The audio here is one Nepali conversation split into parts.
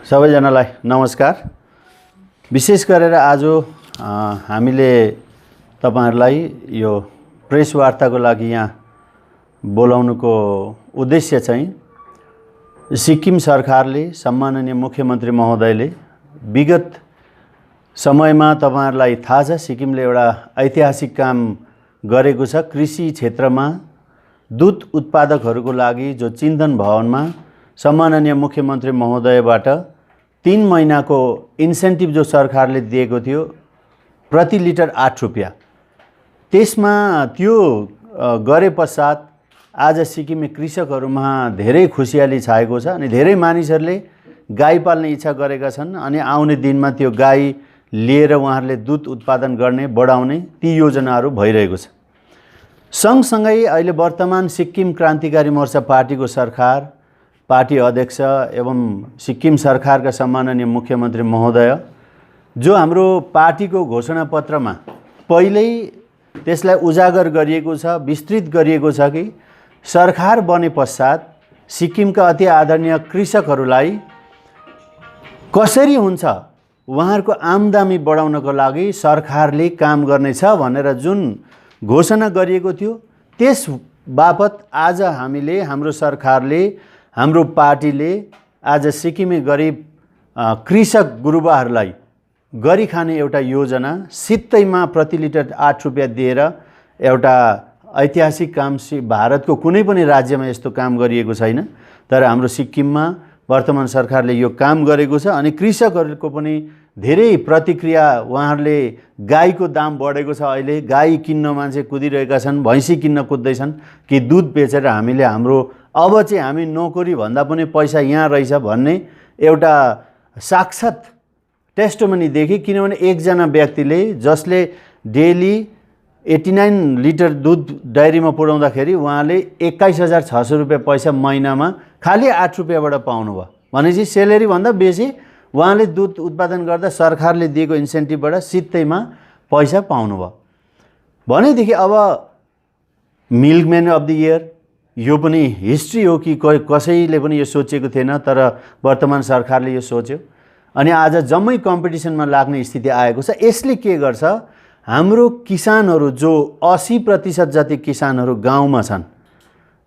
सबैजनालाई नमस्कार। विशेष गरेर आज हामीले तपाईहरुलाई यो प्रेस वार्ताको लागि यहाँ बोलाउनुको उद्देश्य चाहिँ सिक्किम सरकारले सम्माननीय मुख्यमन्त्री महोदयले विगत समयमा तपाईहरुलाई थाहा छ सिक्किमले एउटा ऐतिहासिक काम गरेको छ। कृषि क्षेत्रमा दूध उत्पादकहरूको लागि जो चिन्तन भवनमा सम्माननीय मुख्यमन्त्री महोदयबाट 3 महिनाको इन्सेन्टिभ जो सरकारले दिएको थियो प्रति लिटर 8 रुपैयाँ, त्यसमा त्यो गरे पश्चात आज सिक्किमे कृषकहरुमा धेरै खुशियाली छाएको छ अनि धेरै मानिसहरूले गाई पाल्ने इच्छा गरेका छन् अनि आउने दिनमा त्यो गाई लिएर उहाँहरूले दूध उत्पादन गर्ने बढाउने ती योजनाहरू भइरहेको छ। सँगसँगै अहिले वर्तमान सिक्किम क्रान्तिकारी मोर्चा पार्टीको सरकार, पार्टी अध्यक्ष एवं सिक्किम सरकारका सम्माननीय मुख्यमन्त्री महोदय जो हाम्रो पार्टीको घोषणापत्रमा पहिल्यै त्यसलाई उजागर गरिएको छ, विस्तृत गरिएको छ कि सरकार बने पश्चात सिक्किमका अति आदरणीय कृषकहरूलाई कसरी हुन्छ उहाँहरूको आमदानी बढाउनको लागि सरकारले काम गर्नेछ भनेर जुन घोषणा गरिएको थियो त्यस बापत आज हामीले हाम्रो सरकारले हाम्रो पार्टीले आज सिक्किमे गरिब कृषक गुरुबाहरूलाई गरी खाने एउटा योजना सित्तैमा प्रति लिटर 8 रुपैयाँ दिएर एउटा ऐतिहासिक काम भारतको कुनै पनि राज्यमा यस्तो काम गरिएको छैन। तर हाम्रो सिक्किममा वर्तमान सरकारले यो काम गरेको छ अनि कृषकहरूको पनि धेरै प्रतिक्रिया, उहाँहरूले गाईको दाम बढेको छ, अहिले गाई किन्न मान्छे कुदिरहेका छन्, भैँसी किन्न कुद्दैछन् कि दूध बेचेर हामीले हाम्रो अब चाहिँ हामी नोकरी भन्दा पनि पैसा यहाँ रहेछ भन्ने एउटा साक्षात टेस्टमनी देखि। किनभने एकजना व्यक्तिले जसले डेली 89 लिटर दूध डायरीमा पुर्याउँदाखेरि उहाँले 21,600 रुपैयाँ पैसा महिनामा खाली 8 रुपैयाँबाट पाउनुभयो भनेपछि सेलेरी भन्दा बेसी उहाँले दूध उत्पादन गर्दा सरकारले दिएको इन्सेन्टिभबाट सित्तैमा पैसा पाउनुभयो भनेदेखि अब मिल्कम्यान अफ द इयर यो पनि हिस्ट्री हो कि कसैले पनि यो सोचेको थिएन, तर वर्तमान सरकारले यो सोच्यो अनि आज जम्मै कम्पिटिसनमा लाग्ने स्थिति आएको छ। यसले के गर्छ, हाम्रो किसानहरू जो 80% जति किसानहरू गाउँमा छन्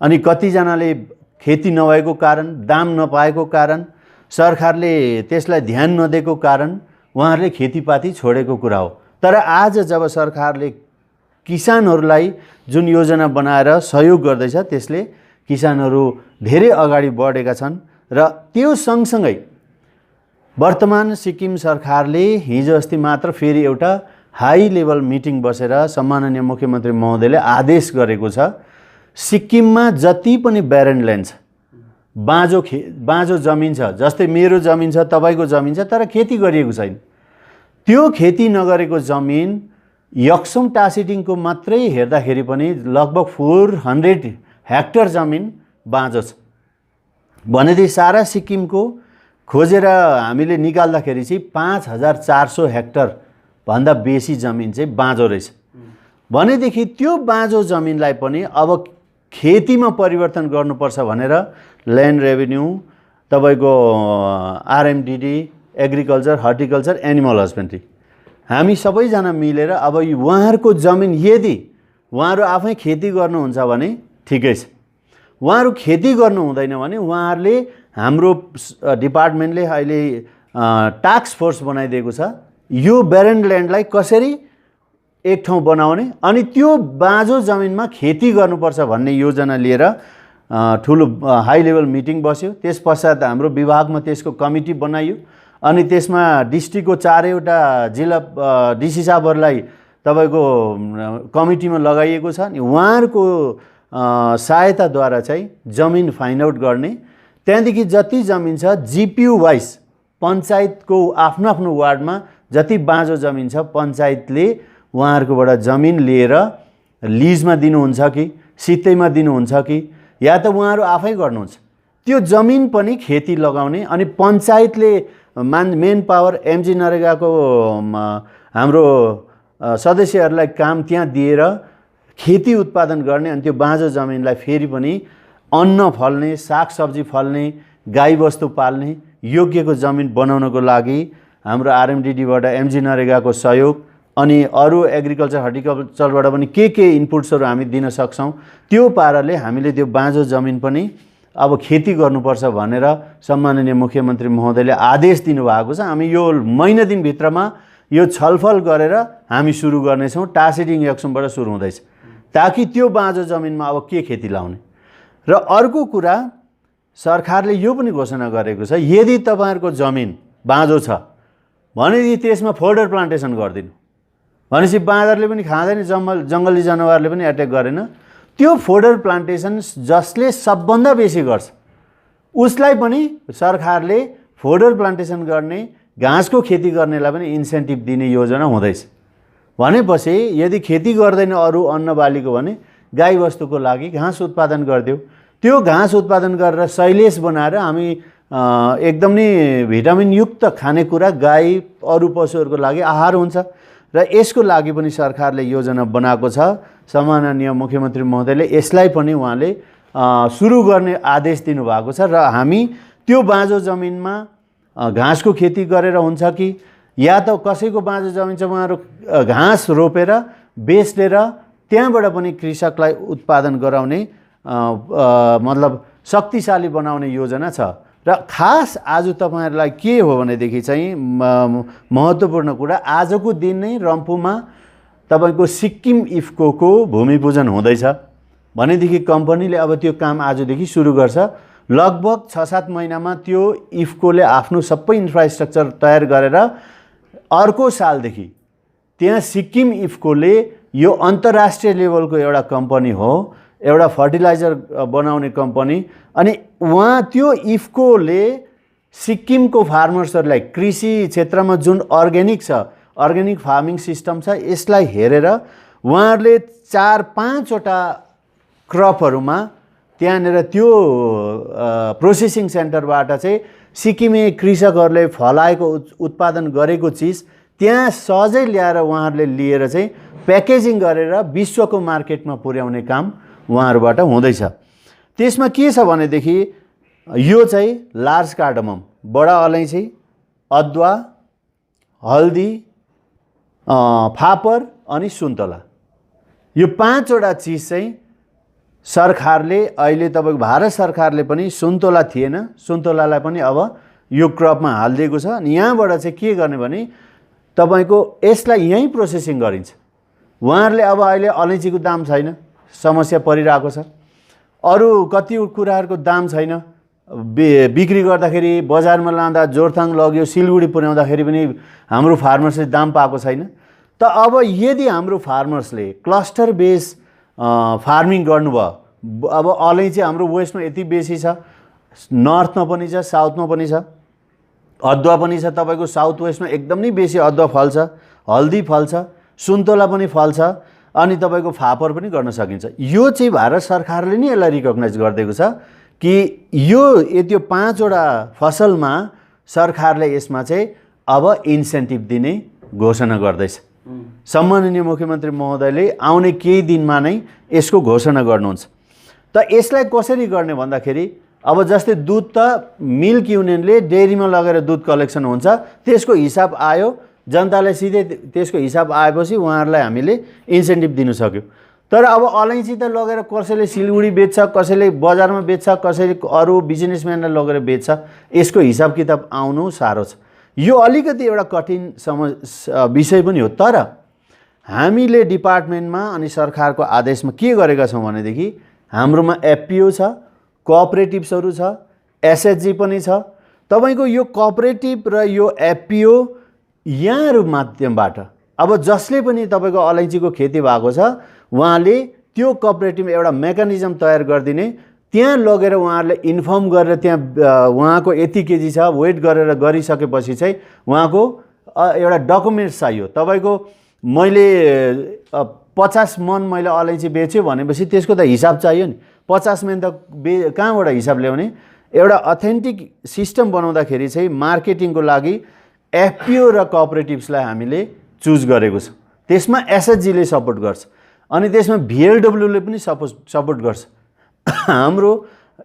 अनि कतिजनाले खेती नभएको कारण, दाम नपाएको कारण, सरकारले त्यसलाई ध्यान नदिएको कारण उहाँहरूले खेतीपाती छोडेको कुरा हो। तर आज जब सरकारले किसानहरूलाई जुन योजना बनाएर सहयोग गर्दैछ त्यसले किसानहरू धेरै अगाडि बढेका छन् र त्यो सँगसँगै वर्तमान सिक्किम सरकारले हिजो अस्ति मात्र फेरि एउटा हाई लेभल मिटिङ बसेर सम्माननीय मुख्यमन्त्री महोदयले आदेश गरेको छ सिक्किममा जति पनि ब्यारेन ल्यान्ड छ, बाँझो जमिन छ, जस्तै मेरो जमिन छ, तपाईको जमिन छ तर खेती गरिएको छैन, त्यो खेती नगरेको जमिन यक्सम टासिटिङको मात्रै हेर्दाखेरि पनि लगभग 400 हेक्टर जमिन बाँझो छ भनेदेखि सारा सिक्किमको खोजेर हामीले निकाल्दाखेरि चाहिँ 5,400 हेक्टर भन्दा बेसी जमिन चाहिँ बाँझो रहेछ भनेदेखि त्यो बाँझो जमिनलाई पनि अब खेतीमा परिवर्तन गर्नुपर्छ भनेर ल्यान्ड रेभिन्यू, तपाईको आरएमडिडी, एग्रिकल्चर, हर्टिकल्चर, एनिमल हस्बेन्ड्री हामी सबैजना मिलेर अब उहाँहरूको जमिन यदि उहाँहरू आफै खेती गर्नुहुन्छ भने ठिकै छ, उहाँहरू खेती गर्नु हुँदैन भने उहाँहरूले हाम्रो डिपार्टमेन्टले अहिले टास्क फोर्स बनाइदिएको छ यो ब्यारेन ल्यान्डलाई कसरी एक ठाउँ बनाउने अनि त्यो बाँझो जमिनमा खेती गर्नुपर्छ भन्ने योजना लिएर ठुलो हाई लेभल मिटिङ बस्यो। त्यस पश्चात हाम्रो विभागमा त्यसको कमिटी बनाइयो अनि त्यसमा डिस्ट्रिक्टको 4वटा जिल्ला डिसी साहबहरूलाई तपाईको कमिटीमा लगाइएको छ अनि उहाँहरूको सहायताद्वारा चाहिँ जमिन फाइन्ड आउट गर्ने, त्यहाँदेखि जति जमिन छ जिपियु वाइज पञ्चायतको आफ्नो आफ्नो वार्डमा जति बाँझो जमिन छ पञ्चायतले उहाँहरूकोबाट जमिन लिएर लिजमा दिनुहुन्छ कि सित्तैमा दिनुहुन्छ कि या त उहाँहरू आफै गर्नुहुन्छ, त्यो जमिन पनि खेती लगाउने अनि पञ्चायतले मेन पावर एमजी नरेगाको हाम्रो सदस्यहरूलाई काम त्यहाँ दिएर खेती उत्पादन गर्ने अनि त्यो बाँझो जमिनलाई फेरि पनि अन्न फल्ने, सागसब्जी फल्ने, गाईबस्तु पाल्ने योग्यको जमिन बनाउनको लागि हाम्रो आरएमडिडीबाट एमजी नरेगाको सहयोग अनि अरू एग्रिकल्चर हर्टिकल्चरबाट पनि के इनपुट्सहरू हामी दिन सक्छौँ त्यो पाराले हामीले त्यो बाँझो जमिन पनि अब खेती गर्नुपर्छ भनेर सम्माननीय मुख्यमन्त्री महोदयले आदेश दिनुभएको छ। हामी यो महिना दिनभित्रमा यो छलफल गरेर हामी सुरु गर्नेछौँ। टासिडिङ यक्सुमबाट सुरु हुँदैछ ताकि त्यो बाँझो जमिनमा अब के खेती लाउने। र अर्को कुरा सरकारले यो पनि घोषणा गरेको छ यदि तपाईँहरूको जमिन बाँझो छ भनेदेखि त्यसमा फोल्डर प्लान्टेसन गरिदिनु भनेपछि बाँदरले पनि खाँदैन, जङ्गली जनावरले पनि एट्याक गरेन। त्यो फोल्डर प्लान्टेसन जसले सबभन्दा बेसी गर्छ उसलाई पनि सरकारले फोल्डर प्लान्टेसन गर्ने घाँसको खेती गर्नेलाई पनि इन्सेन्टिभ दिने योजना हुँदैछ। भनेपछि यदि खेती गर्दैन अरू अन्न बालीको भने गाईबस्तुको लागि घाँस उत्पादन गरिदेऊ। त्यो घाँस उत्पादन गरेर शैलेश बनाएर हामी एकदम नै भिटामिनयुक्त खानेकुरा गाई अरू पशुहरूको लागि आहार हुन्छ। र यसको लागि पनि सरकारले योजना बनाएको छ। सम्माननीय मुख्यमन्त्री महोदयले यसलाई पनि उहाँले सुरु गर्ने आदेश दिनुभएको छ। र हामी त्यो बाँझो जमिनमा घाँसको खेती गरेर हुन्छ कि या त कसैको बाँझो जमिन छ उहाँहरू घाँस रोपेर बेचेर त्यहाँबाट पनि कृषकलाई उत्पादन गराउने मतलब शक्तिशाली बनाउने योजना छ। र खास आज तपाईहरुलाई के हो भनेदेखि चाहिँ महत्त्वपूर्ण कुरा आजको दिन नै रम्फूमा तपाईको सिक्किम इफ्कोको भूमि पूजन हुँदैछ भनेदेखि कम्पनीले अब त्यो काम आजदेखि सुरु गर्छ। लगभग 6-7 महिनामा त्यो इफ्कोले आफ्नो सबै इन्फ्रास्ट्रक्चर तयार गरेर अर्को सालदेखि त्यहाँ सिक्किम इफ्कोले यो अन्तर्राष्ट्रिय लेभलको एउटा कम्पनी हो, एउटा फर्टिलाइजर बनाउने कम्पनी। अनि वहाँ त्यो इफ्कोले सिक्किमको फार्मर्सहरूलाई कृषि क्षेत्रमा जुन अर्ग्यानिक छ, अर्ग्यानिक फार्मिङ सिस्टम छ, यसलाई हेरेर उहाँहरूले 4-5 वटा क्रपहरुमा त्यहाँनेर त्यो प्रोसेसिङ सेन्टरबाट चाहिँ सिक्किमे कृषकहरूले फलाएको उत्पादन गरेको चीज त्यहाँ सहजै ल्याएर उहाँहरूले लिएर चाहिँ प्याकेजिङ गरेर विश्वको मार्केटमा पुर्याउने काम उहाँहरूबाट हुँदैछ। त्यसमा के छ भनेदेखि यो चाहिँ लार्ज कार्डमम, बडा अलैँची, अदुवा, हल्दी, फापर अनि सुन्तला, यो 5 वटा चीज चाहिँ सरकारले अहिले तपाईको भारत सरकारले पनि सुन्तला थिएन, सुन्तलालाई पनि अब यो क्रपमा हालिदिएको छ। अनि यहाँबाट चाहिँ के गर्ने भने तपाईको यसलाई यही प्रोसेसिङ गरिन्छ। उहाँहरूले अब अहिले अलैँचीको दाम छैन, समस्या परिरहेको छ, अरू कति कुराहरूको दाम छैन, बिक्री गर्दाखेरि बजारमा लाँदा जोरथाङ लग्यो सिलगुडी पुर्याउँदाखेरि पनि हाम्रो फार्मर्सले दाम पाएको छैन। त अब यदि हाम्रो फार्मर्सले क्लस्टर बेस फार्मिङ गर्नुभयो, अब अलैँची हाम्रो वेस्टमा यति बेसी छ, नर्थमा पनि छ, साउथमा पनि छ, अदुवा पनि छ, तपाईको साउथ वेस्टमा एकदमै बेसी अदुवा फल्छ, हल्दी फल्छ, सुन्तला पनि फल्छ, अनि तपाईको फापर पनि गर्न सकिन्छ। यो चाहिँ भारत सरकारले नै यसलाई रिकग्नाइज गरिदिएको छ कि यो यति 5 वटा फसलमा सरकारले यसमा चाहिँ अब इन्सेन्टिभ दिने घोषणा गर्दैछ। सम्माननीय मुख्यमन्त्री महोदयले आउने केही दिनमा नै यसको घोषणा गर्नुहुन्छ। त यसलाई कसरी गर्ने भन्दाखेरि अब जस्तै दुध त मिल्क युनियनले डेरीमा लगेर दुध कलेक्सन हुन्छ, त्यसको हिसाब आयो, जनतालाई सिधै त्यसको हिसाब आएपछि उहाँहरूलाई हामीले इन्सेन्टिभ दिनु सक्यो। तर अब अलैँची त लगेर कसैले सिलगुडी बेच्छ, कसैले बजारमा बेच्छ, कसैले अरू बिजनेसम्यानलाई लगेर बेच्छ, यसको हिसाब किताब आउनु साह्रो छ। यो अलिकति एउटा कठिन विषय पनि हो। तर हामीले डिपार्टमेन्टमा अनि सरकारको आदेशमा के गरेका छौँ भनेदेखि हाम्रोमा एफपिओ छ, कोअपरेटिभ्सहरू छ, एसएचजी पनि छ। तपाईको यो कोअपरेटिभ र यो एफपिओ यहाँहरू माध्यमबाट अब जसले पनि तपाईको अलैँचीको खेती भएको छ उहाँले त्यो कोअपरेटिभ एउटा मेकानिजम तयार गरिदिने, त्यहाँ लगेर उहाँहरूले इन्फर्म गरेर त्यहाँ उहाँको यति केजी छ वेट गरेर गरिसकेपछि चाहिँ उहाँको एउटा डकुमेन्ट्स चाहियो। तपाईको मैले 50 मन मैले अलैँची बेच्यो भनेपछि त्यसको त हिसाब चाहियो नि। 50 मन त कहाँबाट हिसाब ल्याउने? एउटा अथेन्टिक सिस्टम बनाउँदाखेरि चाहिँ मार्केटिङको लागि एफपिओ र कोअपरेटिभ्सलाई हामीले चुज गरेको छ। त्यसमा एसएचजीले सपोर्ट गर्छ अनि त्यसमा भिएलडब्ल्यूले पनि सपोर्ट गर्छ। हाम्रो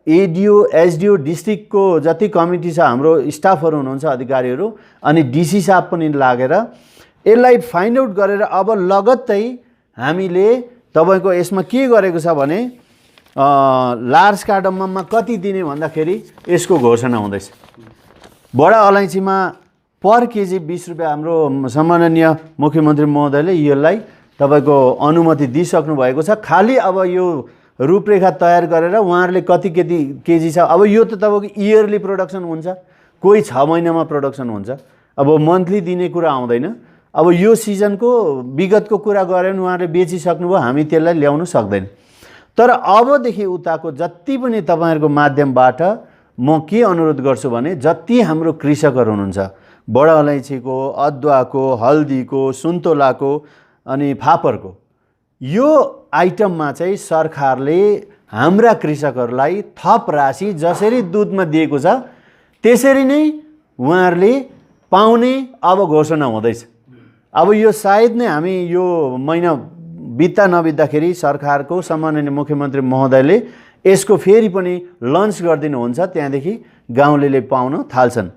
एडिओ एसडिओ डिस्ट्रिक्टको जति कमिटी छ हाम्रो स्टाफहरू हुनुहुन्छ अधिकारीहरू अनि डिसी साहब पनि लागेर यसलाई फाइन्ड आउट गरेर अब लगत्तै हामीले तपाईको यसमा के गरेको छ भने लार्ज कार्डमममा कति दिने भन्दाखेरि यसको घोषणा हुँदैछ। बडा अलैँचीमा पर केजी 20 रुपियाँ हाम्रो सम्माननीय मुख्यमन्त्री महोदयले यसलाई तपाईको अनुमति दिइसक्नु भएको छ। खाली अब यो रूपरेखा तयार गरेर उहाँहरूले कति केजी छ, अब यो त तपाईँको इयरली प्रोडक्सन हुन्छ, कोही 6 महिनामा प्रोडक्सन हुन्छ, अब मन्थली दिने कुरा आउँदैन। अब यो सिजनको विगतको कुरा गऱ्यो भने उहाँहरूले बेचिसक्नुभयो, हामी त्यसलाई ल्याउन सक्दैन। तर अबदेखि उताको जति पनि तपाईँहरूको माध्यमबाट म के अनुरोध गर्छु भने जति हाम्रो कृषकहरू हुनुहुन्छ बडा अलैँचीको, अदुवाको, हल्दीको, सुन्तोलाको अनि फापरको, यो आइटममा चाहिँ सरकारले हाम्रा कृषकहरूलाई थप राशि जसरी दुधमा दिएको छ त्यसरी नै उहाँहरूले पाउने अब घोषणा हुँदैछ। अब यो सायद नै हामी यो महिना बित्दा नबित्दाखेरि सरकारको सम्माननीय मुख्यमन्त्री महोदयले यसको फेरि पनि लन्च गरिदिनुहुन्छ, त्यहाँदेखि गाउँलेले पाउन थाल्छन्।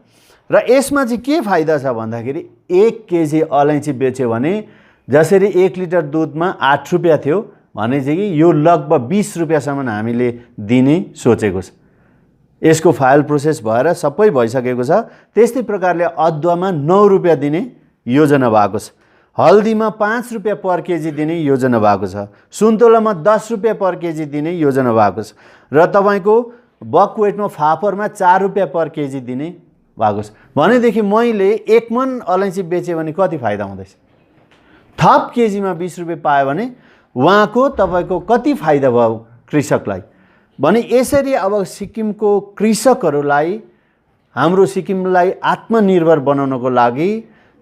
र यसमा चाहिँ के फाइदा छ भन्दाखेरि 1 केजी अलैँची बेच्यो भने जसरी 1 लिटर दुधमा 8 रुपियाँ थियो भने चाहिँ कि यो लगभग 20 रुपियाँसम्म हामीले दिने सोचेको छ। यसको फाइल प्रोसेस भएर सबै भइसकेको छ। त्यस्तै प्रकारले अदुवामा 9 रुपियाँ दिने योजना भएको छ, हल्दीमा 5 रुपियाँ पर केजी दिने योजना भएको छ, सुन्तोलामा 10 रुपियाँ पर केजी दिने योजना भएको छ र तपाईँको बकवेटमा फापरमा 4 रुपियाँ पर केजी दिने भएको छ। भनेदेखि मैले 1 मन अलैँची बेचेँ भने कति फाइदा हुँदैछ? थप केजीमा 20 रुपियाँ पायो भने उहाँको तपाईँको कति फाइदा भयो कृषकलाई भने यसरी अब सिक्किमको कृषकहरूलाई हाम्रो सिक्किमलाई आत्मनिर्भर बनाउनको लागि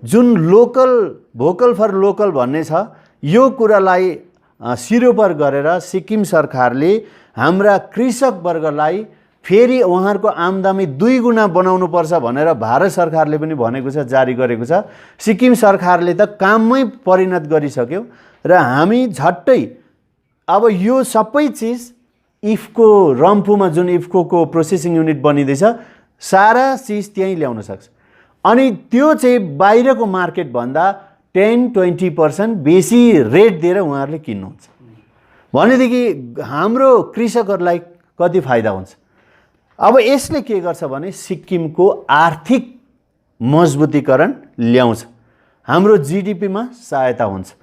जुन लोकल भोकल फर लोकल भन्ने छ यो कुरालाई सिरोपर गरेर सिक्किम सरकारले हाम्रा कृषक वर्गलाई फेरि उहाँहरूको आम्दानी 2 गुणा बनाउनुपर्छ भनेर भारत सरकारले पनि भनेको छ, जारी गरेको छ। सिक्किम सरकारले त काममै परिणत गरिसक्यो र हामी झट्टै अब यो सबै चिज इफको रम्फूमा जुन इफको प्रोसेसिङ युनिट बनिँदैछ सारा चिज त्यहीँ ल्याउन सक्छ अनि त्यो चाहिँ बाहिरको मार्केट भन्दा 10-20% बेसी रेट दिएर उहाँहरूले किन्नुहुन्छ भनेदेखि हाम्रो कृषकहरूलाई कति फाइदा हुन्छ। अब यसले के गर्छ भने सिक्किमको आर्थिक मजबुतीकरण ल्याउँछ, हाम्रो जीडीपीमा सहायता हुन्छ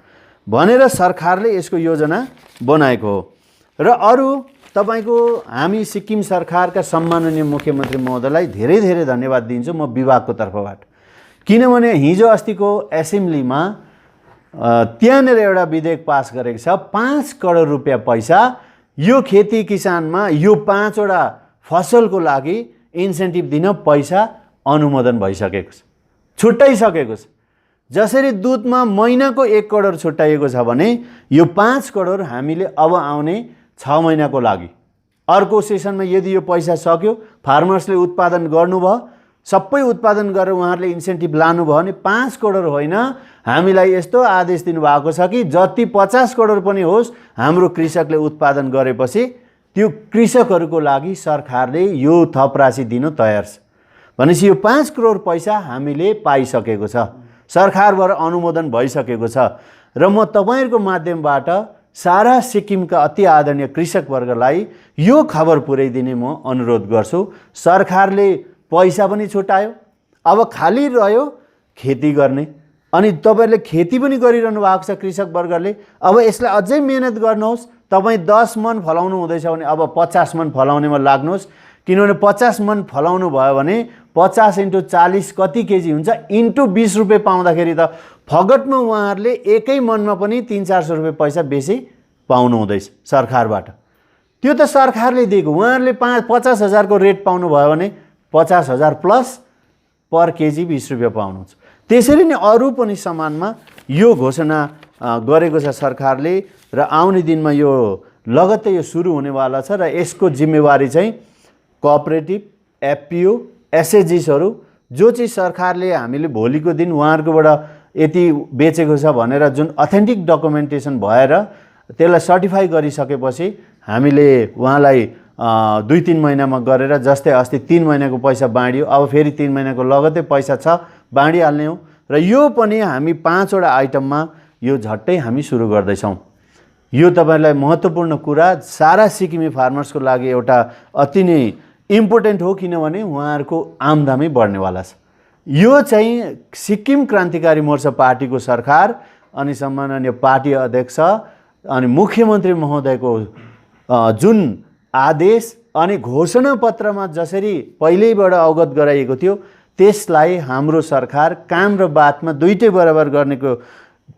भनेर सरकारले यसको योजना बनाएको हो। र अरू तपाईको हामी सिक्किम सरकारका सम्माननीय मुख्यमन्त्री महोदयलाई धेरै धेरै धन्यवाद दिन्छु म विभागको तर्फबाट, किनभने हिजो अस्तिको एसेम्ब्लीमा त्यहाँनिर एउटा विधेयक पास गरेको छ 5 करोड रुपियाँ पैसा यो खेती किसानमा यो 5 वटा फसलको लागि इन्सेन्टिभ दिन पैसा अनुमोदन भइसकेको छ, छुट्याइसकेको छ। जसरी दुधमा महिनाको 1 करोड छुट्याइएको छ भने यो 5 करोड हामीले अब आउने 6 महिनाको लागि अर्को सेसनमा यदि यो पैसा सक्यो फार्मर्सले उत्पादन गर्नुभयो सबै उत्पादन गरेर उहाँहरूले इन्सेन्टिभ लानुभयो भने 5 करोड होइन हामीलाई यस्तो आदेश दिनुभएको छ कि जति 50 करोड पनि होस् हाम्रो कृषकले उत्पादन गरेपछि त्यो कृषकहरूको लागि सरकारले यो थप राशि दिन तयार छ। भनेपछि यो 5 करोड पैसा हामीले पाइसकेको छ, सरकारबाट अनुमोदन भइसकेको छ र म तपाईहरुको माध्यमबाट सारा सिक्किमका अति आदरणीय कृषक वर्गलाई यो खबर पुर्याइदिने म अनुरोध गर्छु। सरकारले पैसा पनि छुटायो, अब खाली रह्यो खेती गर्ने अनि तपाईहरुले खेती पनि गरिरहनु भएको छ कृषक वर्गले। अब यसलाई अझै मेहनत गर्नुहोस्, तपाई 10 मन फलाउनु हुँदैछ भने अब 50 मन फलाउनेमा लाग्नुहोस्, किनभने 50 मन फलाउनु भयो भने 50 × 40 कति केजी हुन्छ इन्टु 20 रुपैयाँ पाउँदाखेरि त फगटमा उहाँहरूले एकै मनमा पनि 300-400 रुपैयाँ पैसा बेसी पाउनु हुँदैछ सरकारबाट। त्यो त सरकारले दिएको, उहाँहरूले 50,000 को रेट पाउनु भयो भने 50,000 प्लस पर केजी 20 रुपैयाँ पाउनुहुन्छ। त्यसरी नै अरू पनि सामानमा यो घोषणा गरेको छ सरकारले र आउने दिनमा यो लगत्तै यो सुरु हुनेवाला छ र यसको जिम्मेवारी चाहिँ कोअपरेटिभ, एफपिओ, एसएचजीसहरू जो चाहिँ सरकारले हामीले भोलिको दिन उहाँहरूकोबाट यति बेचेको छ भनेर जुन अथेन्टिक डकुमेन्टेसन भएर त्यसलाई सर्टिफाई गरिसकेपछि हामीले उहाँलाई 2-3 महिनामा गरेर, जस्तै अस्ति 3 महिनाको पैसा बाँडियो, अब फेरि 3 महिनाको लगतै पैसा छ बाँडिहाल्ने हो। र यो पनि हामी 5 वटा आइटममा यो झट्टै हामी सुरु गर्दैछौँ। यो तपाईहरुलाई महत्त्वपूर्ण कुरा, सारा सिक्किमे फार्मर्सको लागि एउटा अति नै इम्पोर्टेन्ट हो, किनभने उहाँहरूको आमदामी बढ्नेवाला छ। यो चाहिँ सिक्किम क्रान्तिकारी मोर्चा पार्टीको सरकार अनि सम्माननीय पार्टी अध्यक्ष अनि मुख्यमन्त्री महोदयको जुन आदेश अनि घोषणा पत्रमा जसरी पहिल्यैबाट अवगत गराइएको थियो, त्यसलाई हाम्रो सरकार काम र बातमा दुईटै बराबर गर्नेको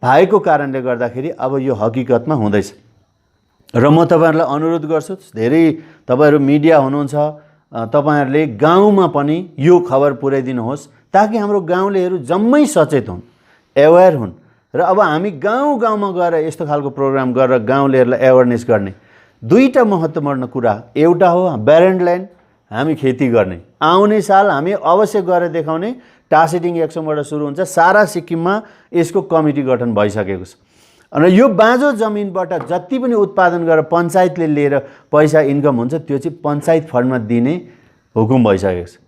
भएको कारणले गर्दाखेरि अब यो हकीकतमा हुँदैछ। र म तपाईहरुलाई अनुरोध गर्छु, धेरै तपाईहरु मिडिया हुनुहुन्छ, तपाईहरुले गाउँमा पनि यो खबर पुर्याइदिनुहोस् ताकि हाम्रो गाउँलेहरू जम्मै सचेत हुन्, एवेयर हुन्। र अब हामी गाउँ गाउँमा गएर यस्तो खालको प्रोग्राम गरेर गाउँलेहरूलाई एवेयरनेस गर्ने। दुईटा महत्त्वपूर्ण कुरा, एउटा हो ब्यारेन्ड ल्यान्ड हामी खेती गर्ने, आउने साल हामी अवश्य गरेर देखाउने। टासिटिङ एक्सनबाट सुरु हुन्छ, सारा सिक्किममा यसको कमिटी गठन भइसकेको छ। र यो बाँझो जमिनबाट जति पनि उत्पादन गरेर पञ्चायतले लिएर पैसा इन्कम हुन्छ, त्यो चाहिँ पञ्चायत फन्डमा दिने हुकुम भइसकेको छ।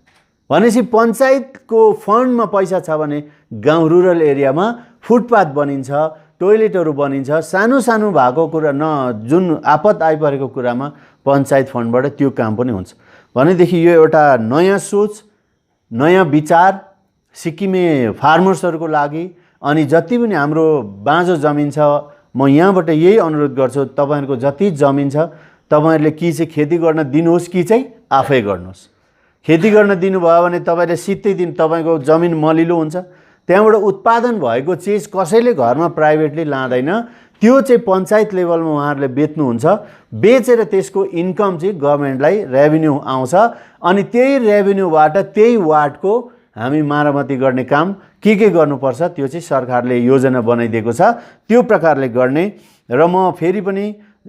भनेपछि पञ्चायतको फन्डमा पैसा छ भने गाउँ रुरल एरियामा फुटपाथ बनिन्छ, टोइलेटहरू बनिन्छ, सानो सानो भएको कुरा जुन आपत आइपरेको कुरामा पञ्चायत फन्डबाट त्यो काम पनि हुन्छ। भनेदेखि यो एउटा नयाँ सोच, नयाँ विचार सिक्किमे फार्मर्सहरूको लागि। अनि जति पनि हाम्रो बाँझो जमिन छ, म यहाँबाट यही अनुरोध गर्छु, तपाईहरुको जति जमिन छ तपाईहरुले कि चाहिँ खेती गर्न दिनुहोस् कि चाहिँ आफै गर्नुहोस्। खेती गर्न दिनुभयो भने तपाईले सित्तै दिन तपाईको जमिन मलिलो हुन्छ, त्यहाँबाट उत्पादन भएको चिज कसैले घरमा प्राइभेटली लाँदैन, त्यो चाहिँ पञ्चायत लेभलमा उहाँहरूले बेच्नुहुन्छ। बेचेर त्यसको इन्कम चाहिँ गभर्नमेन्टलाई रेभिन्यू आउँछ अनि त्यही रेभिन्यूबाट त्यही वार्डको हामी मरामती गर्ने काम के गर्नुपर्छ त्यो चाहिँ सरकारले योजना बनाइदिएको छ, त्यो प्रकारले गर्ने। र म फेरि पनि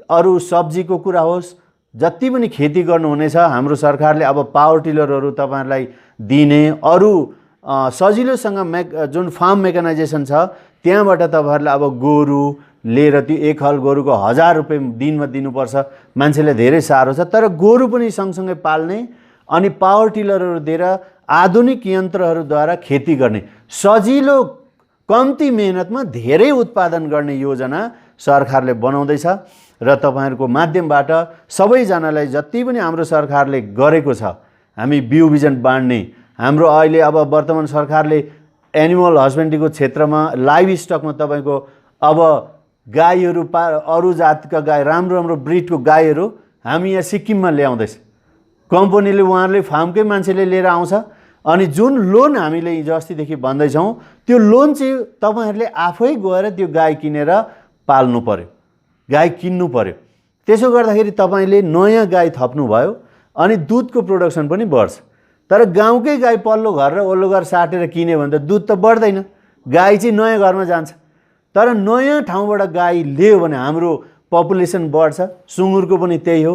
अरू सब्जीको कुरा होस्, जति पनि खेती गर्नुहुनेछ, हाम्रो सरकारले अब पावर टिलरहरू तपाईहरुलाई दिने, अरू सजिलोसँग जुन फार्म मेकानाइजेसन छ त्यहाँबाट तपाईहरुले अब गोरु लिएर त्यो एक हल गोरुको 1000 रुपैयाँ दिनमा दिनुपर्छ, मान्छेले धेरै साह्रो छ। तर गोरु पनि सँगसँगै पाल्ने अनि पावर टिलरहरू दिएर आधुनिक यन्त्रहरूद्वारा खेती गर्ने, सजिलो कम्ती मेहनतमा धेरै उत्पादन गर्ने योजना सरकारले बनाउँदैछ। र तपाईहरुको माध्यमबाट सबैजनालाई जति पनि हाम्रो सरकारले गरेको छ, हामी बिउ बिजन बाँड्ने, हाम्रो अहिले अब वर्तमान सरकारले एनिमल हस्बेन्ड्रीको क्षेत्रमा लाइभ स्टकमा तपाईको अब गाईहरू अरू जातका गाई, राम्रो राम्रो ब्रिडको गाईहरू हामी यहाँ सिक्किममा ल्याउँदैछ। कम्पनीले उहाँहरूले फार्मकै मान्छेले लिएर आउँछ अनि जुन लोन हामीले हिजो अस्तिदेखि भन्दैछौँ त्यो लोन चाहिँ तपाईहरुले आफै गएर त्यो गाई किनेर पाल्नु पर्यो, गाई किन्नु पर्यो। त्यसो गर्दाखेरि तपाईले नयाँ गाई थप्नु भयो अनि दुधको प्रोडक्सन पनि बढ्छ। तर गाउँकै गाई पल्लो घर र ओल्लो घर साटेर किन्यो भने त दुध त बढ्दैन, गाई चाहिँ नयाँ घरमा जान्छ। तर नयाँ ठाउँबाट गाई ल्यायो भने हाम्रो पपुलेसन बढ्छ, सुँगुरको पनि त्यही हो,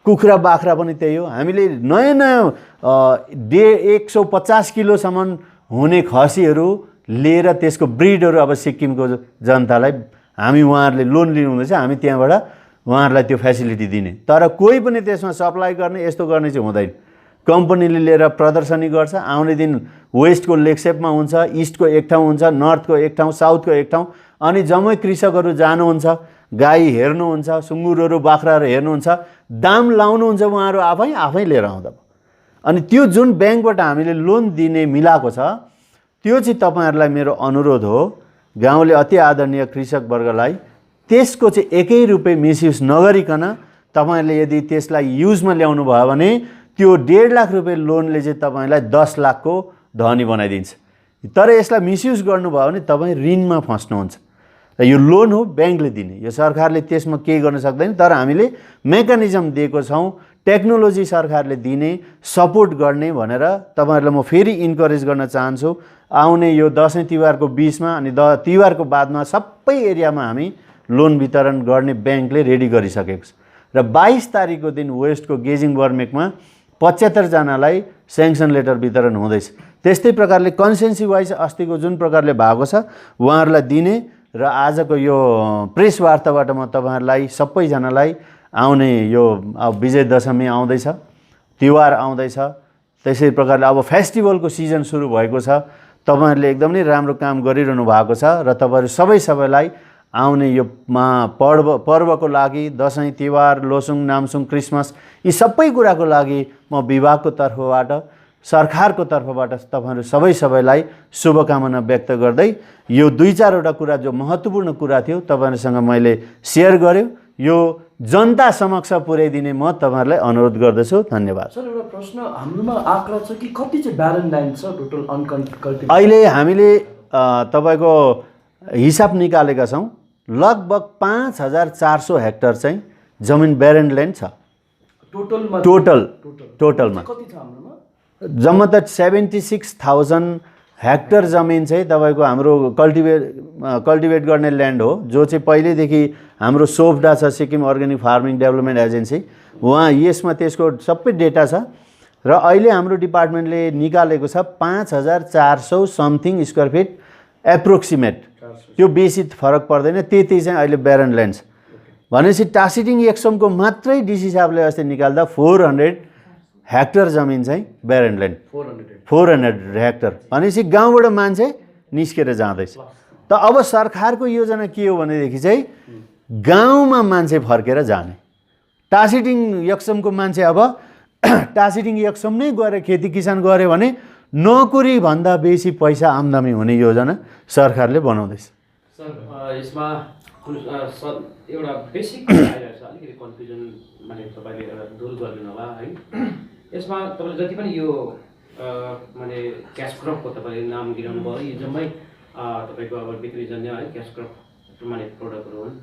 कुखुरा बाख्रा पनि त्यही हो। हामीले नयाँ नयाँ 150 किलोसम्म हुने खसीहरू लिएर त्यसको ब्रिडहरू अब सिक्किमको जनतालाई हामी उहाँहरूले लोन लिनुहुँदैछ, हामी त्यहाँबाट उहाँहरूलाई त्यो फेसिलिटी दिने। तर कोही पनि त्यसमा सप्लाई गर्ने यस्तो गर्ने चाहिँ हुँदैन। कम्पनीले लिएर प्रदर्शनी गर्छ, आउने दिन वेस्टको लेकसेपमा हुन्छ, इस्टको एक ठाउँ हुन्छ, नर्थको एक ठाउँ, साउथको एक ठाउँ, अनि जम्मै कृषकहरू जानुहुन्छ, गाई हेर्नुहुन्छ, सुँगुरहरू बाख्राहरू हेर्नुहुन्छ, दाम लाउनुहुन्छ उहाँहरू आफै लिएर आउँदा। अनि त्यो जुन ब्याङ्कबाट हामीले लोन दिने मिलाएको छ त्यो चाहिँ तपाईहरुलाई मेरो अनुरोध हो, गाउँले अति आदरणीय कृषक वर्गलाई त्यसको चाहिँ एकै रुपैयाँ मिसयुज नगरिकन तपाईहरुले यदि त्यसलाई युजमा ल्याउनु भयो भने त्यो 1.5 लाख रुपैयाँ लोनले चाहिँ तपाईलाई 10 लाखको धनी बनाइदिन्छ। तर यसलाई मिसयुज गर्नुभयो भने तपाईँ ऋणमा फस्नुहुन्छ। र यो लोन हो, ब्याङ्कले दिने, यो सरकारले त्यसमा केही गर्न सक्दैन। तर हामीले मेकानिजम दिएको छौँ, टेक्नोलोजी सरकारले दिने, सपोर्ट गर्ने भनेर तपाईहरुलाई म फेरि इन्करेज गर्न चाहन्छु। आउने यो दसैँ तिहारको बीचमा अनि तिहारको बादमा सबै एरियामा हामी लोन वितरण गर्ने ब्याङ्कले रेडी गरिसकेको छ। र 22 तारिखको दिन वेस्टको गेजिङ बर्मेकमा 75 जनालाई स्याङ्सन लेटर वितरण हुँदैछ। त्यस्तै प्रकारले कन्सेन्सी वाइज अस्तिको जुन प्रकारले भएको छ उहाँहरूलाई दिने। र आजको यो प्रेस वार्ताबाट म तपाईहरुलाई सबैजनालाई आउने यो अब विजय दशमी आउँदैछ, तिहार आउँदैछ, त्यसै प्रकारले अब फेस्टिभलको सिजन सुरु भएको छ। तपाईहरुले एकदमै राम्रो काम गरिरहनु भएको छ र तपाईहरु सबैलाई आउने यो पर्वको लागि दशैं, तिहार, लोसुङ, नामसुङ, क्रिसमस यी सबै कुराको लागि म विभागको तर्फबाट, सरकारको तर्फबाट तपाईहरु सबैलाई शुभकामना व्यक्त गर्दै यो 2-4 वटा कुरा जो महत्त्वपूर्ण कुरा थियो तपाईहरुसँग मैले शेयर गर्यो, यो जनता समक्ष पुर्याइदिने म तपाईहरुलाई अनुरोध गर्दछु। धन्यवाद। सर एउटा प्रश्न हाम्रोमा आँकडा छ कि कति चाहिँ ब्यारन ल्यान्ड छ टोटल अनकल्टिभेटेड? अहिले हामीले तपाईको हिसाब निकालेका छौं, लगभग 5400 हेक्टर चाहिँ जमिन ब्यारन ल्यान्ड छ टोटलमा। कति छ हाम्रोमा? जम्मा त 76,000 हेक्टर जमिन चाहिँ तपाईको हाम्रो कल्टिभेट गर्ने ल्यान्ड हो, जो चाहिँ पहिलेदेखि हाम्रो सोफडा छ, Sikkim organic farming development agency, उहाँ यसमा त्यसको सबै डेटा छ र अहिले हाम्रो डिपार्टमेन्टले निकालेको छ 5400 समथिङ स्क्वायर फिट एप्रोक्सिमेट, त्यो बेसी फरक पर्दैन, त्यति चाहिँ अहिले ब्यारन ल्यान्ड छ। भनेपछि टासिटिङ एक्समको मात्रै डिसी साहबले अस्ति निकाल्दा 400 हेक्टर जमिन चाहिँ ब्यारन ल्यान्ड, 400 हेक्टर। भनेपछि गाउँबाट मान्छे निस्केर जाँदैछ। त अब सरकारको योजना के हो भनेदेखि चाहिँ गाउँमा मान्छे फर्केर जाने, टासिटिङ यक्समको मान्छे अब टासिटिङ यक्सम नै गएर खेती किसान गरे भने नोकरी भन्दा बेसी पैसा आम्दानी हुने योजना सरकारले बनाउँदैछ। सर यसमा एउटा बेसिक आइरहेको छ, अलिकति कन्फ्युजन माने तपाईले एउटा दूर गरिदिनु होला है। यसमा तपाईले जति पनि यो माने क्याश क्रपको तपाईले नाम गिराउनु भयो, यो जम्मै तपाईको अब बिक्रीजन्य है क्याश क्रप माने प्रोडक्टहरु हुन्।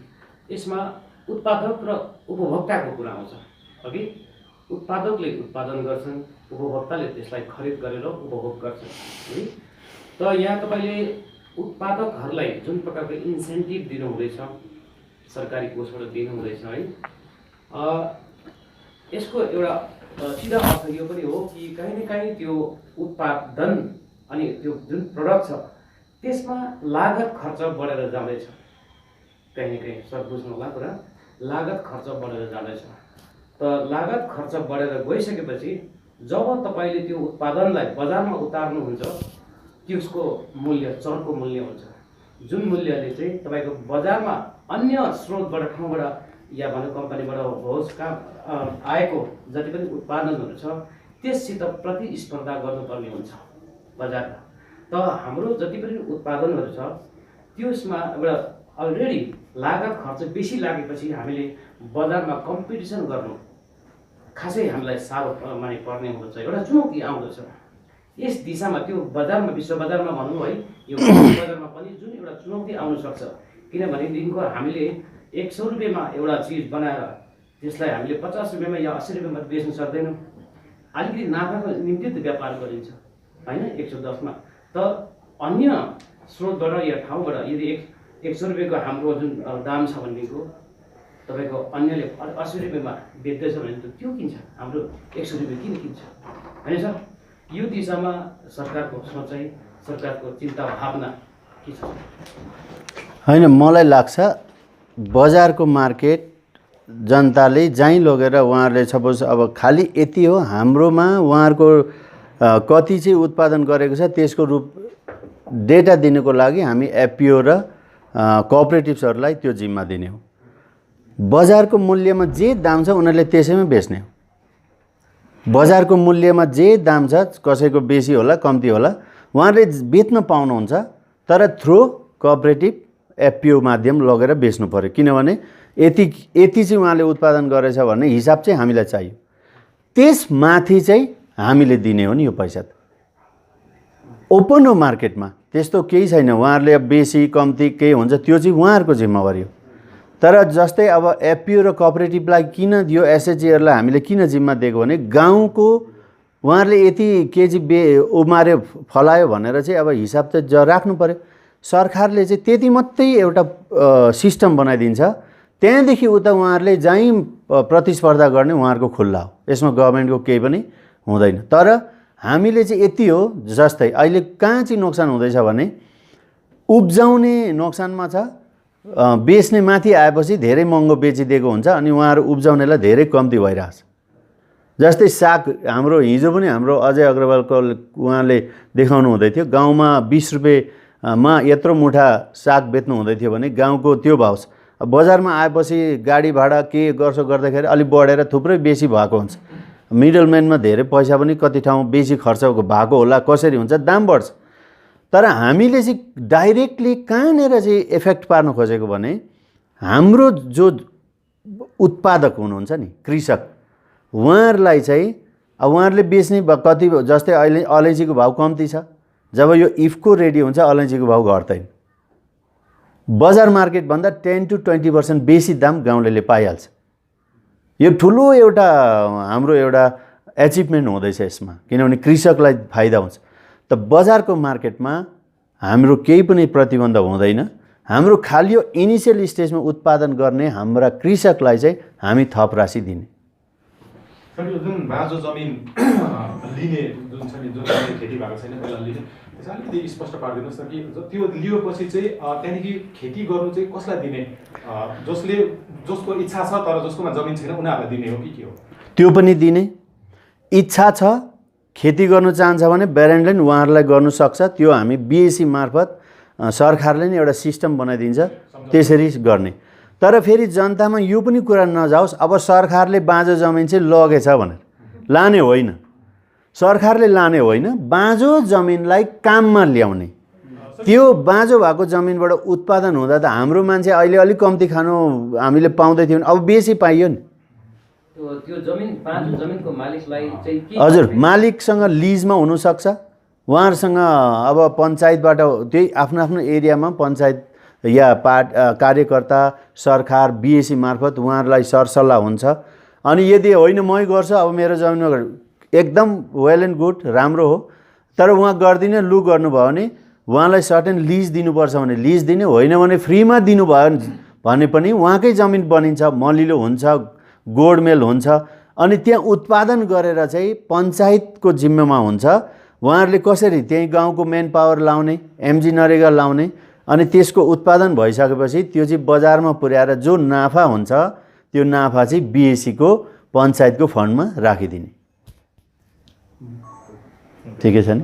यसमा उत्पादक र उपभोक्ताको कुरा आउँछ। अघि उत्पादकले उत्पादन गर्छन्, उपभोक्ताले त्यसलाई खरिद गरेर उपभोग गर्छन् है। त यहाँ तपाईले उत्पादकहरूलाई जुन प्रकारको इन्सेन्टिभ दिनु हुँदैछ, सरकारी कोषबाट दिनु हुँदैछ है, यसको एउटा सिधा अर्थ यो पनि हो कि कहीँ न कहीँ त्यो उत्पादन अनि त्यो जुन प्रोडक्ट छ त्यसमा लागत खर्च बढेर जाँदैछ। कहीँ न कहीँ सर बुझ्नु होला कुरा, लागत खर्च बढेर जाँदैछ। त लागत खर्च बढेर गइसकेपछि जब तपाईले त्यो उत्पादनलाई बजारमा उतार्नुहुन्छ त्यसको मूल्य चरको मूल्य हुन्छ, जुन मूल्यले चाहिँ तपाईको बजारमा अन्य स्रोतबाट ठाउँबाट या भनौँ कम्पनीबाट होस् का आएको जति पनि उत्पादनहरू छ त्यससित प्रतिस्पर्धा गर्नुपर्ने हुन्छ बजारमा। त हाम्रो जति पनि उत्पादनहरू छ त्यसमा एउटा अलरेडी लागत खर्च बेसी लागेपछि हामीले बजारमा कम्पिटिसन गर्नु खासै हामीलाई साह्रो माने पर्ने हुन्छ, एउटा चुनौती आउँदछ। यस दिशामा त्यो बजारमा विश्व बजारमा भनौँ है, यो बजारमा पनि जुन एउटा चुनौती आउन सक्छ, किनभने दिनको हामीले 100 रुपैयाँमा एउटा चिज बनाएर त्यसलाई हामीले 50 रुपैयाँमा या 80 रुपैयाँमा बेच्न सक्दैनौँ। अलिकति नाफाको निम्ति त व्यापार गरिन्छ हैन 110 मा। त अन्य स्रोतबाट या ठाउँबाट यदि 100 रुपैयाँको हाम्रो जुन दाम छ भनेको तपाईको अन्यले 80 रुपैयाँमा बेच्दैछ भने त त्यो किन्छ, हाम्रो 100 रुपैयाँ किन किन्छ हैन सर? यो दिशामा सरकारको सोचाइ, सरकारको चिन्ता भावना के छ? हैन, मलाई लाग्छ बजारको मार्केट जनताले जहीँ लगेर उहाँहरूले सपोज अब खाली यति हो, हाम्रोमा उहाँहरूको कति चाहिँ उत्पादन गरेको छ त्यसको रूप डेटा दिनको लागि हामी एफपिओ र कोअपरेटिभ्सहरूलाई त्यो जिम्मा दिने हो। बजारको मूल्यमा जे दाम छ उनीहरूले त्यसैमा बेच्ने हो। बजारको मूल्यमा जे दाम छ, कसैको बेसी होला कम्ती होला, उहाँहरूले बेच्न पाउनुहुन्छ, तर थ्रु कोअपरेटिभ एफपिओ माध्यम लगेर बेच्नु पर्यो। किनभने यति चाहिँ उहाँले उत्पादन गरेछ भन्ने हिसाब चाहिँ हामीलाई चाहियो, त्यसमाथि चाहिँ हामीले दिने हो नि यो पैसा। त ओपन हो मार्केटमा, त्यस्तो केही छैन, उहाँहरूले बेसी कम्ती केही हुन्छ त्यो चाहिँ उहाँहरूको जिम्मेवारी हो। तर जस्तै अब एफपिओ र कोअपरेटिभलाई किन दियो, एसएचजीहरूलाई हामीले किन जिम्मा दिएको भने गाउँको उहाँहरूले यति केजी उमार्यो फलायो भनेर चाहिँ अब हिसाब त राख्नु पर्यो। सरकारले चाहिँ त्यति मात्रै एउटा सिस्टम बनाइदिन्छ, त्यहाँदेखि उता उहाँहरूले जहीँ प्रतिस्पर्धा गर्ने उहाँहरूको खुल्ला हो, यसमा गभर्मेन्टको केही पनि हुँदैन। तर हामीले चाहिँ यति हो, जस्तै अहिले कहाँ चाहिँ नोक्सान हुँदैछ भने उब्जाउने नोक्सानमा छ, बेच्ने माथि आएपछि धेरै महँगो बेचिदिएको हुन्छ अनि उहाँहरू उब्जाउनेलाई धेरै कम्ती भइरहेछ। जस्तै साग हाम्रो हिजो पनि हाम्रो अजय अग्रवालको उहाँले देखाउनु हुँदै थियो, गाउँमा 20 रुपियाँमा यत्रो मुठा साग बेच्नु हुँदै थियो भने गाउँको त्यो भाउ छ। बजारमा आएपछि गाडी भाडा के गर्छ गर्दाखेरि अलिक बढेर थुप्रै बेसी भएको हुन्छ। मिडलम्यानमा धेरै पैसा पनि कति ठाउँ बेसी खर्च भएको होला, कसरी हुन्छ दाम बढ्छ। तर हामीले चाहिँ डाइरेक्टली कहाँनिर चाहिँ इफेक्ट पार्न खोजेको भने हाम्रो जो उत्पादक हुनुहुन्छ नि कृषक, उहाँहरूलाई चाहिँ अब उहाँहरूले बेच्ने कति जस्तै अहिले अलैँचीको भाउ कम्ती छ, जब यो इफको रेडी हुन्छ अलैँचीको भाउ घट्दैन। बजार मार्केटभन्दा 10 to 20% बेसी दाम गाउँलेले पाइहाल्छ। यो ठुलो एउटा हाम्रो एउटा एचिभमेन्ट हुँदैछ यसमा, किनभने कृषकलाई फाइदा हुन्छ। त बजारको मार्केटमा हाम्रो केही पनि प्रतिबन्ध हुँदैन। हाम्रो खाली यो इनिसियल स्टेजमा उत्पादन गर्ने हाम्रा कृषकलाई चाहिँ हामी थप राशि दिने। सर यो जुन बाँझो जमिन लिने जुन छ नि, जुन खेती भएको छैन पहिला लिने, त्यसमा अलिकति स्पष्ट पारिदिनुहोस् न कि त्यो लिएपछि चाहिँ त्यहाँदेखि खेती गर्नु चाहिँ कसलाई दिने? जसको इच्छा छ तर जसकोमा जमिन छैन उनीहरूलाई दिने हो कि के हो? त्यो पनि दिने। इच्छा छ खेती गर्नु चाहन्छ भने ब्यारेन्डले उहाँहरूलाई गर्नु सक्छ। त्यो हामी बिएसी मार्फत सरकारले नै एउटा सिस्टम बनाइदिन्छ, त्यसरी गर्ने। तर फेरि जनतामा यो पनि कुरा नजाओस् अब सरकारले बाँझो जमिन चाहिँ लगेछ भनेर लाने होइन। सरकारले लाने होइन, बाँझो जमिनलाई काममा ल्याउने। त्यो बाँझो भएको जमिनबाट उत्पादन हुँदा त हाम्रो मान्छे अहिले अलिक कम्ती खानु हामीले पाउँदै थियौँ, अब बेसी पाइयो नि। त्यो जमिन बाँझो जमिनको मालिकलाई चाहिँ के? हजुर, मालिकसँग लिजमा हुनसक्छ। उहाँहरूसँग अब पञ्चायतबाट त्यही आफ्नो आफ्नो एरियामा पञ्चायत या कार्यकर्ता सरकार बिएसी मार्फत उहाँहरूलाई सरसल्लाह हुन्छ। अनि यदि होइन मै गर्छु अब मेरो जमिनमा एकदम वेल एन्ड गुड, राम्रो हो। तर उहाँ गर्दिनँ लु गर्नुभयो भने उहाँलाई सर्टेन लिज दिनुपर्छ भने लिज दिने, होइन भने फ्रीमा दिनुभयो भने पनि उहाँकै जमिन बनिन्छ, मलिलो हुन्छ, गोडमेल हुन्छ। अनि त्यहाँ उत्पादन गरेर चाहिँ पञ्चायतको जिम्मेमा हुन्छ। उहाँहरूले कसरी त्यही गाउँको मेन पावर लाउने, एमजी नरेगा लाउने, अनि त्यसको उत्पादन भइसकेपछि त्यो चाहिँ बजारमा पुर्याएर जो नाफा हुन्छ त्यो नाफा चाहिँ बिएसीको पञ्चायतको फन्डमा राखिदिने। ठिकै छ नि?